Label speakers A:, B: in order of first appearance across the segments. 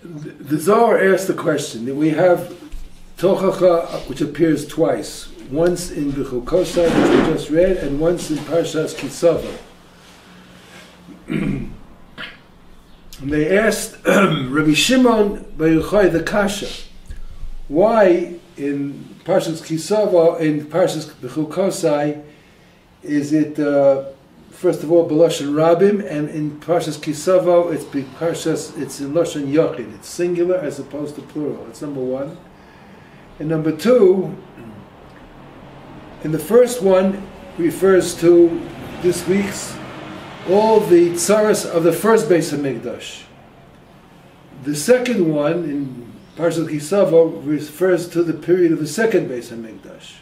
A: The Zohar asked the question that we have Tochacha, which appears twice, once in Bechukosai, which we just read, and once in Parshas Kisava. And they asked Rabbi Shimon Bar Yochai the Kasha, why in Parshas Kisava, in Parshas Bechukosai, is it first of all B'Lashon Rabim, and in Parshas Kisava it's in Lashon Yochid. It's singular as opposed to plural. That's number one. And number two, in the first one refers to this week's all the tzaras of the first Beis HaMikdash. The second one in Parshas Kisava refers to the period of the second Beis HaMikdash.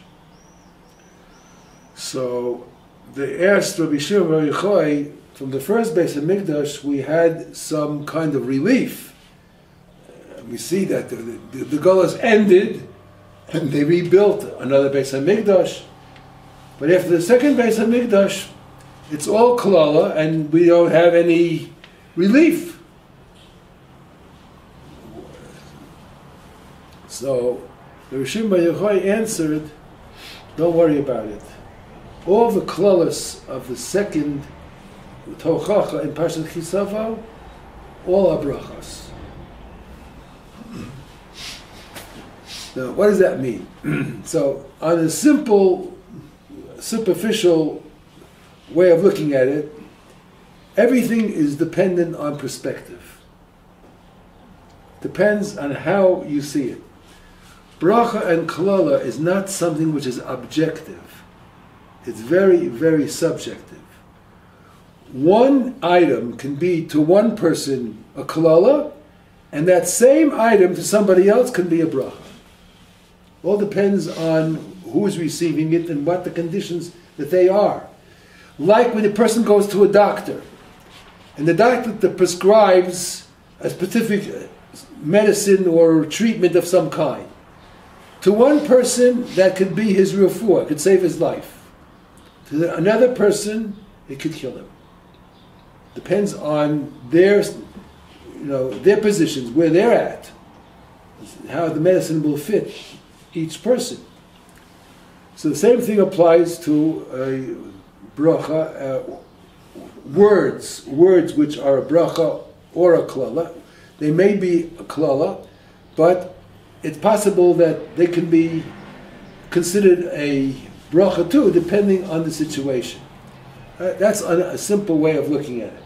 A: So they asked Rabbi Shimon Bar Yochai, from the first Beis HaMikdash we had some kind of relief. We see that the Gullus ended and they rebuilt another Beis HaMikdash. But after the second Beis HaMikdash, it's all klala and we don't have any relief. So Rabbi Shimon Bar Yochai answered, don't worry about it. All the klalas of the second Tochacha in Parashat Kisava, all are brachas. Now, what does that mean? So, on a simple, superficial way of looking at it, everything is dependent on perspective. Depends on how you see it. Bracha and klala is not something which is objective. It's very, very subjective. One item can be to one person a klala, and that same item to somebody else can be a bracha. All depends on who is receiving it and what the conditions that they are. Like when a person goes to a doctor, and the doctor prescribes a specific medicine or treatment of some kind. To one person, that could be his refuah, could save his life. To another person, it could kill him. Depends on their, their positions, where they're at, how the medicine will fit each person. So the same thing applies to a bracha, words which are a bracha or a klala. They may be a klala, but it's possible that they can be considered a bracha too, depending on the situation. That's a simple way of looking at it.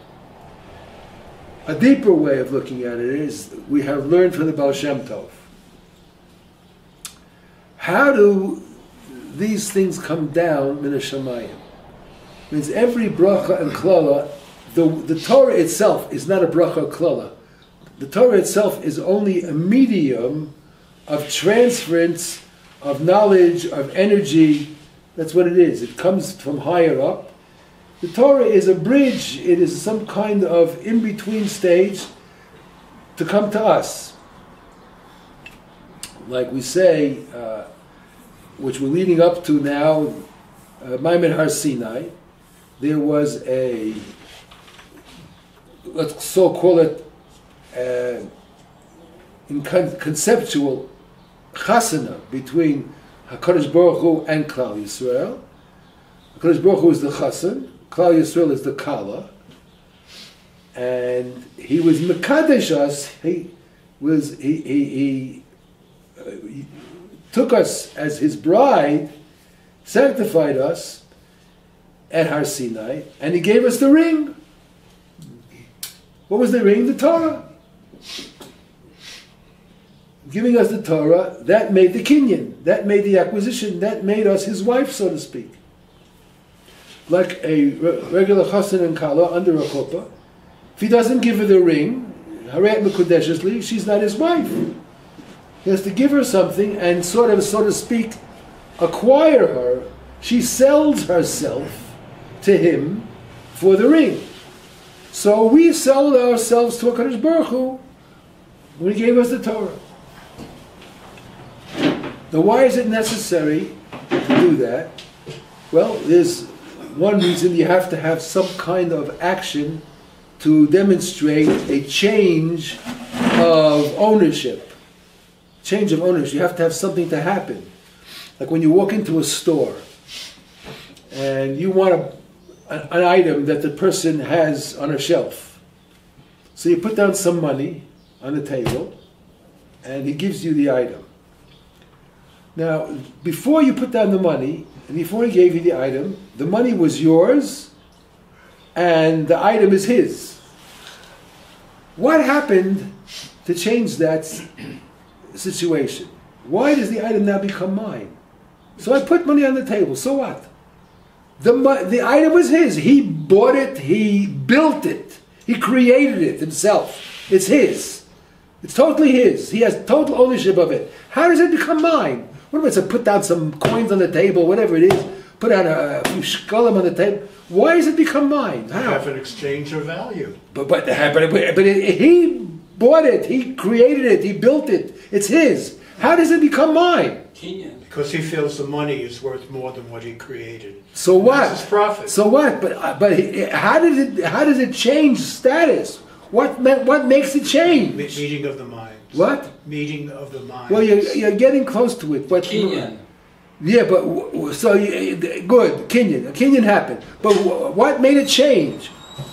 A: A deeper way of looking at it is, we have learned from the Baal Shem Tov. How do these things come down min hashamayim? Means every bracha and klala, the Torah itself is not a bracha or klala. The Torah itself is only a medium of transference of knowledge, of energy. That's what it is. It comes from higher up. The Torah is a bridge. It is some kind of in-between stage to come to us. Like we say, which we're leading up to now, Maimon Har Sinai, there was a, let's so call it, in conceptual chasana between HaKadosh Baruch Hu and Klal Yisrael. HaKadosh Baruch Hu is the chasan, Klal Yisrael is the kala, and he was mekadesh us. He took us as his bride, sanctified us at Har Sinai, and he gave us the ring. What was the ring? The Torah. Giving us the Torah, that made the kinyan, that made the acquisition, that made us his wife, so to speak. Like a regular chassan and kala under a chuppah, if he doesn't give her the ring, haret mekudeshesli, she's not his wife. He has to give her something and sort of, so to speak, acquire her. She sells herself to him for the ring. So we sold ourselves to HaKadosh Baruch Hu when he gave us the Torah. Now, why is it necessary to do that? Well, there's one reason: you have to have some kind of action to demonstrate a change of ownership. Change of ownership. You have to have something to happen. Like when you walk into a store and you want an item that the person has on a shelf. So you put down some money on the table and he gives you the item. Now, before you put down the money and before he gave you the item, the money was yours and the item is his. What happened to change that situation? Why does the item now become mine? So I put money on the table, so what? The item was his. He bought it, he built it, he created it himself. It's his. It's totally his. He has total ownership of it. How does it become mine? What if I put down some coins on the table, whatever it is, put down a few shkalim on the table? Why does it become mine? How?
B: You have an exchange of value.
A: But he bought it, he created it, he built it. It's his. How does it become mine?
B: Because he feels the money is worth more than what he created.
A: So what?
B: That's his profit.
A: So what? But how does it change status? What makes it change?
B: Meeting of the minds.
A: What?
B: Meeting of the minds.
A: Well, you're getting close to it. But
C: Kinyan.
A: Yeah, but good. Kinyan happened. But what made it change?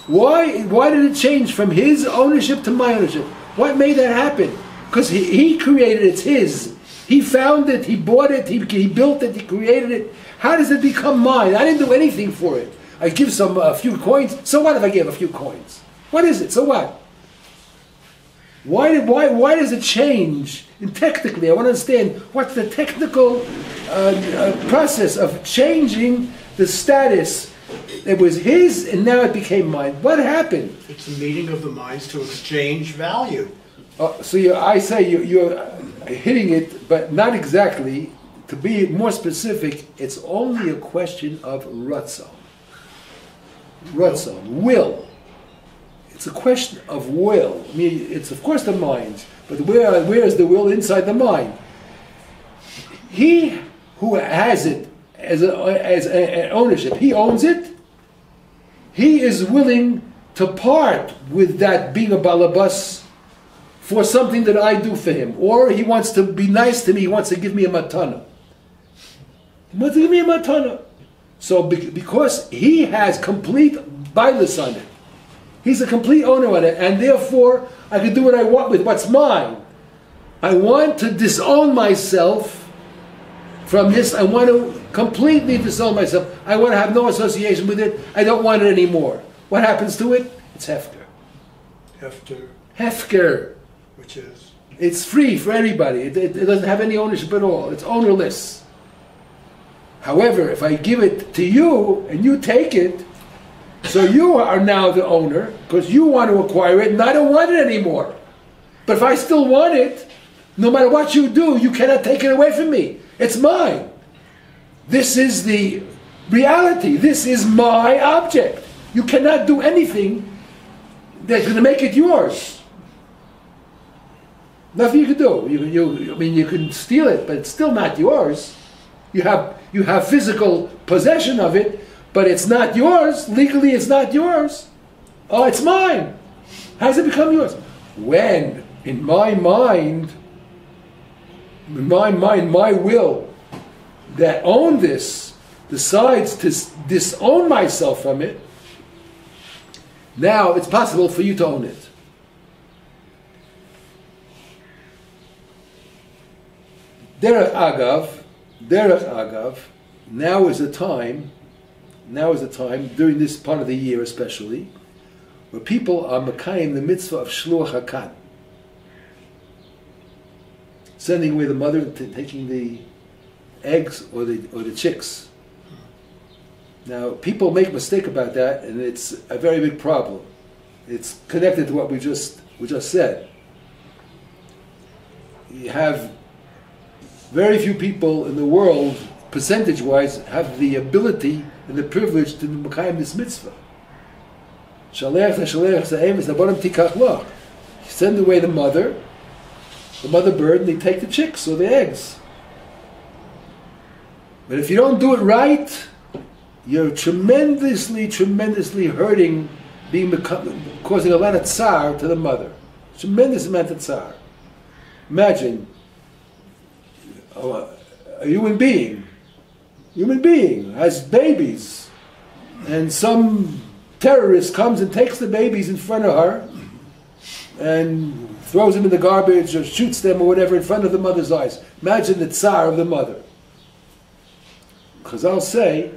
A: Why did it change from his ownership to my ownership? What made that happen? Because he created it, it's his. He found it, he bought it, he built it, he created it. How does it become mine? I didn't do anything for it. I give a few coins. So what if I give a few coins? What is it? So what? Why does it change? And technically, I want to understand what's the technical process of changing the status. It was his and now it became mine. What happened?
B: It's a meeting of the minds to exchange value.
A: So I say you're hitting it, but not exactly. To be more specific, it's only a question of ratzon. Ratzon, will. It's a question of will. I mean, it's of course the mind, but where is the will inside the mind? He who has it as an ownership, he owns it. He is willing to part with that being a balabas for something that I do for him. Or he wants to be nice to me, he wants to give me a matana. He wants to give me a matana. So because he has complete bailus on it, he's a complete owner on it, and therefore I can do what I want with what's mine. I want to disown myself from this. I want to completely disown myself. I want to have no association with it. I don't want it anymore. What happens to it? It's hefker. Hefker.
B: Which is?
A: It's free for anybody. It doesn't have any ownership at all. It's ownerless. However, if I give it to you and you take it, so you are now the owner because you want to acquire it and I don't want it anymore. But if I still want it, no matter what you do, you cannot take it away from me. It's mine. This is the reality. This is my object. You cannot do anything that's going to make it yours. Nothing you can do. You can steal it, but it's still not yours. You have physical possession of it, but it's not yours. Legally, it's not yours. Oh, it's mine. How does it become yours? When, in my mind, my will that own this decides to disown myself from it, now it's possible for you to own it. Derech Agav, now is the time, during this part of the year especially, where people are makayim the mitzvah of shluach hakat, sending away the mother and taking the eggs or the chicks. Now, people make a mistake about that, and it's a very big problem. It's connected to what we just said. You have very few people in the world, percentage-wise, have the ability and the privilege to makayim this mitzvah. Send away the mother bird, and they take the chicks or the eggs. But if you don't do it right, you're tremendously hurting causing a lot of tsar to the mother. Tremendous amount of tsar. Imagine a human being has babies, and some terrorist comes and takes the babies in front of her and throws them in the garbage or shoots them or whatever in front of the mother's eyes. Imagine the tsar of the mother. Because I'll say,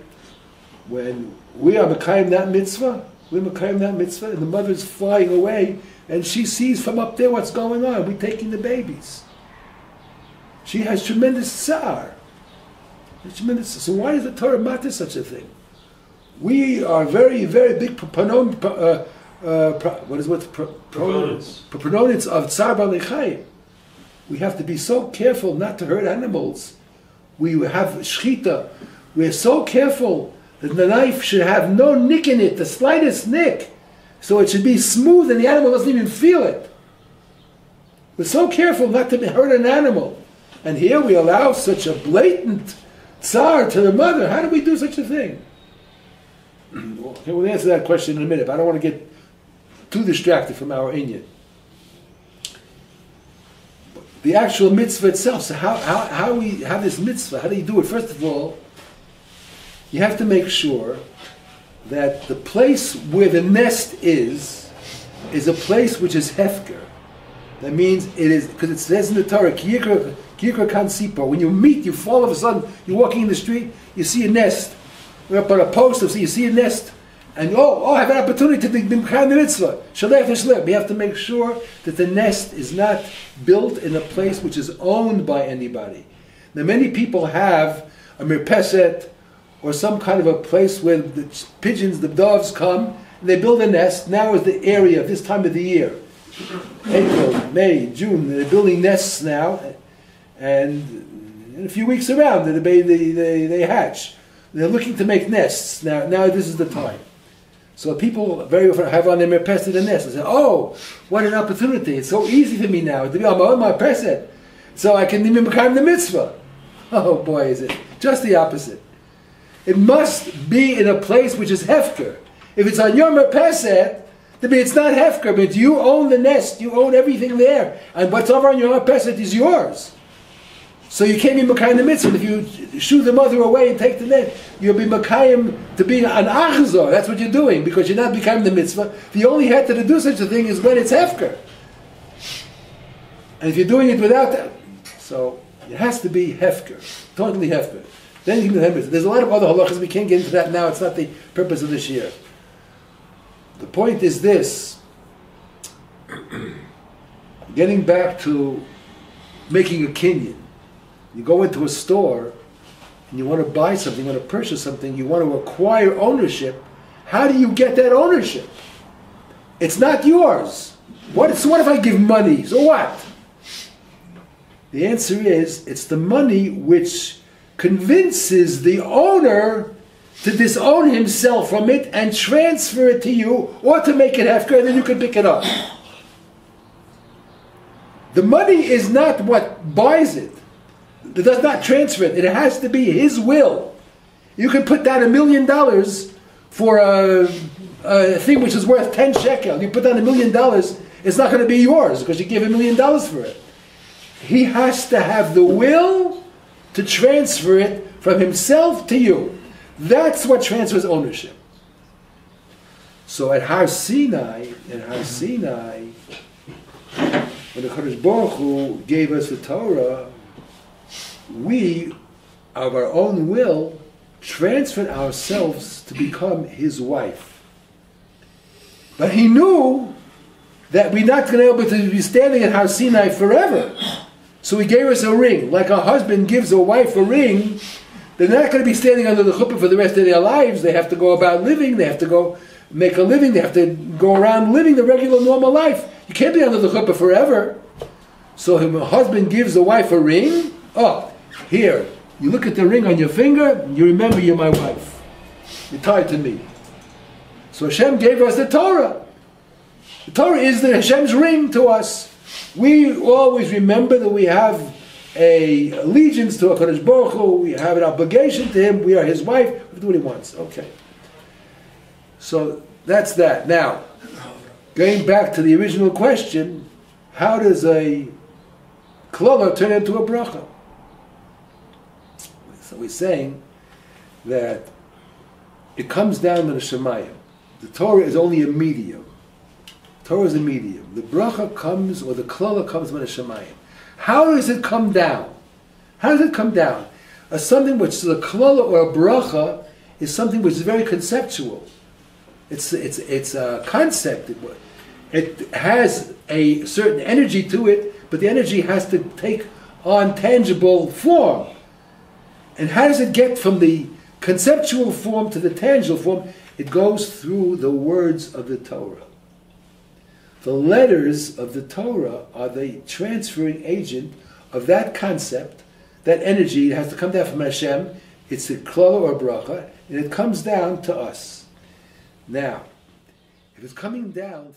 A: when we are Mekayim that mitzvah, and the mother's flying away, and she sees from up there what's going on. We're taking the babies. She has tremendous tsar. So why does the Torah matter such a thing? We are very, very big proponents of tsar b'alei chayim. We have to be so careful not to hurt animals. We have shchita. We're so careful that the knife should have no nick in it, the slightest nick. So it should be smooth and the animal doesn't even feel it. We're so careful not to hurt an animal. And here we allow such a blatant tsar to the mother. How do we do such a thing? Okay, we'll answer that question in a minute, but I don't want to get too distracted from our inyan. The actual mitzvah itself, so how we have this mitzvah, how do you do it? First of all, you have to make sure that the place where the nest is a place which is hefker. That means it is, because it says in the Torah, Kiyikra kan sipo. When you meet, you fall all of a sudden, you're walking in the street, you see a nest. We're up on a post, you see a nest, and I have an opportunity to be behind the mitzvah. Shalef v'shlef. We have to make sure that the nest is not built in a place which is owned by anybody. Now many people have a mirpeset, or some kind of a place where the pigeons, the doves come, and they build a nest. Now is the area, this time of the year. April, May, June, they're building nests now, and in a few weeks around, they hatch. They're looking to make nests. Now this is the time. So people very often have on their merpeset a nest. They say, oh, what an opportunity. It's so easy for me now to be on my merpeset. So I can even become the mitzvah. Oh boy, is it. Just the opposite. It must be in a place which is hefker. If it's on your merpeset, then it's not hefker, but you own the nest, you own everything there. And what's over on your merpeset is yours. So you can't be Makayim the mitzvah. If you shoo the mother away and take the net, you'll be Makayim to be an achzor. That's what you're doing, because you're not Makayim the mitzvah. The only head to do such a thing is when it's hefker. And if you're doing it without that, so it has to be hefker, totally hefker. Then you can do the mitzvah. There's a lot of other halachas, we can't get into that now. It's not the purpose of this year. The point is this, getting back to making a kinyan. You go into a store and you want to buy something, you want to purchase something, you want to acquire ownership. How do you get that ownership? It's not yours. So what if I give money? So what? The answer is, it's the money which convinces the owner to disown himself from it and transfer it to you, or to make it hefker, and then you can pick it up. The money is not what buys it. It does not transfer it. It has to be his will. You can put down $1 million for a thing which is worth 10 shekel. You put down $1 million, it's not going to be yours because you give $1 million for it. He has to have the will to transfer it from himself to you. That's what transfers ownership. So at Har Sinai, when the Kadosh Baruch Hu gave us the Torah, we, of our own will, transferred ourselves to become his wife. But he knew that we're not going to be able to be standing at Har Sinai forever. So he gave us a ring. Like a husband gives a wife a ring, they're not going to be standing under the chuppah for the rest of their lives. They have to go about living, they have to go make a living, they have to go around living the regular normal life. You can't be under the chuppah forever. So if a husband gives a wife a ring, here, you look at the ring on your finger, you remember you're my wife. You're tied to me. So Hashem gave us the Torah. The Torah is Hashem's ring to us. We always remember that we have a allegiance to HaKadosh Baruch Hu, we have an obligation to Him, we are His wife, we do what He wants. Okay. So that's that. Now, going back to the original question, how does a klala turn into a bracha? So we're saying that it comes down to the Shemayim. The Torah is only a medium. Torah is a medium. The bracha comes, or the klala comes from the Shemayim. How does it come down? How does it come down? Something which is a klala or a bracha is something which is very conceptual. It's a concept. It has a certain energy to it, but the energy has to take on tangible form. And how does it get from the conceptual form to the tangible form? It goes through the words of the Torah. The letters of the Torah are the transferring agent of that concept, that energy. It has to come down from Hashem. It's a klala or bracha, and it comes down to us. Now, if it's coming down